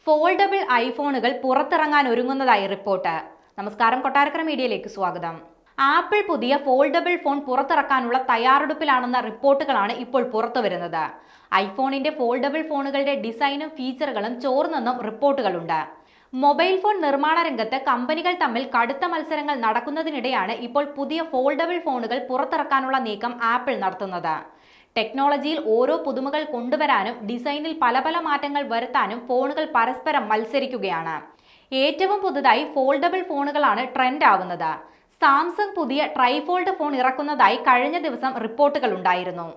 Foldable ഐഫോണുകൾ പുറത്തിറങ്ങാൻ ഒരുങ്ങുന്നതായി report. നമസ്കാരം, കൊട്ടാരക്കര മീഡിയയിലേക്ക് സ്വാഗതം. ആപ്പിൾ പുതിയ ഫോൾഡബിൾ ഫോൺ പുറത്തിറക്കാനുള്ള തയ്യാറെടുപ്പിലാണെന്ന റിപ്പോർട്ടുകളാണ് ഇപ്പോൾ പുറത്തുവരുന്നത്. ഐഫോണിന്റെ ഫോൾഡബിൾ ഫോണുകളുടെ ഡിസൈനും ഫീച്ചറുകളും ചോർന്നെന്നും റിപ്പോർട്ടുകളുണ്ട്. മൊബൈൽ ഫോൺ നിർമ്മാണ രംഗത്ത് കമ്പനികൾ തമ്മിൽ കടുത്ത മത്സരങ്ങൾ നടക്കുന്നതിനിടെയാണ് ഇപ്പോൾ പുതിയ ഫോൾഡബിൾ ഫോണുകൾ പുറത്തിറക്കാനുള്ള നീക്കം ആപ്പിൾ നടത്തുന്നത്. ടെക്നോളജിയിൽ ഓരോ പുതുമകൾ കൊണ്ടുവരാനും ഡിസൈനിൽ പല പല മാറ്റങ്ങൾ വരുത്താനും ഫോണുകൾ പരസ്പരം മത്സരിക്കുകയാണ്. ഏറ്റവും പുതുതായി ഫോൾഡബിൾ ഫോണുകളാണ് ട്രെൻഡ് ആവുന്നത്. സാംസങ് പുതിയ ട്രൈഫോൾഡ് ഫോൺ ഇറക്കുന്നതായി കഴിഞ്ഞ ദിവസം റിപ്പോർട്ടുകൾ ഉണ്ടായിരുന്നു.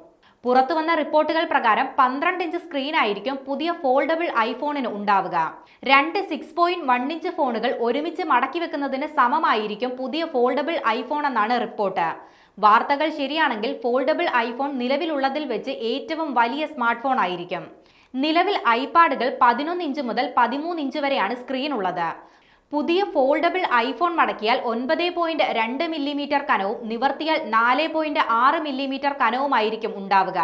പുറത്തുവന്ന റിപ്പോർട്ടുകൾ പ്രകാരം 12 ഇഞ്ച് സ്ക്രീൻ ആയിരിക്കും പുതിയ ഫോൾഡബിൾ ഐഫോണിന് ഉണ്ടാവുക. രണ്ട് 6.1 ഇഞ്ച് ഫോണുകൾ ഒരുമിച്ച് മടക്കി വെക്കുന്നതിന് സമമായിരിക്കും പുതിയ ഫോൾഡബിൾ ഐഫോൺ എന്നാണ് റിപ്പോർട്ട്. വാർത്തകൾ ശരിയാണെങ്കിൽ ഫോൾഡബിൾ ഐഫോൺ നിലവിലുള്ളതിൽ വെച്ച് ഏറ്റവും വലിയ സ്മാർട്ട് ഫോൺ ആയിരിക്കും. നിലവിൽ ഐപാഡുകൾ 11 ഇഞ്ച് മുതൽ 13 ഇഞ്ച് വരെയാണ് സ്ക്രീൻ ഉള്ളത്. പുതിയ ഫോൾഡബിൾ ഐഫോൺ മടക്കിയാൽ 9.2 മില്ലിമീറ്റർ കനവും നിവർത്തിയാൽ 4.6 മില്ലിമീറ്റർ കനവുമായിരിക്കും ഉണ്ടാവുക.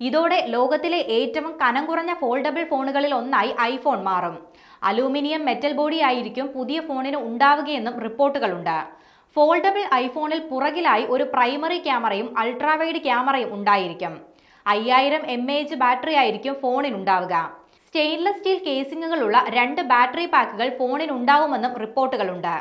ഇതോടെ ലോകത്തിലെ ഏറ്റവും കനം കുറഞ്ഞ ഫോൾഡബിൾ ഫോണുകളിൽ ഒന്നായി ഐഫോൺ മാറും. അലൂമിനിയം മെറ്റൽ ബോഡി ആയിരിക്കും പുതിയ ഫോണിന് ഉണ്ടാവുകയെന്നും റിപ്പോർട്ടുകളുണ്ട്. ഫോൾഡബിൾ ഐഫോണിൽ പുറകിലായി ഒരു പ്രൈമറി ക്യാമറയും അൾട്രാവൈഡ് ക്യാമറയും ഉണ്ടായിരിക്കും. 5000 mAh ബാറ്ററി ആയിരിക്കും ഫോണിനുണ്ടാവുക. സ്റ്റെയിൻലെസ് സ്റ്റീൽ കേസിങ്ങുകളുള്ള 2 ബാറ്ററി പാക്കുകൾ ഫോണിനുണ്ടാവുമെന്നും റിപ്പോർട്ടുകളുണ്ട്.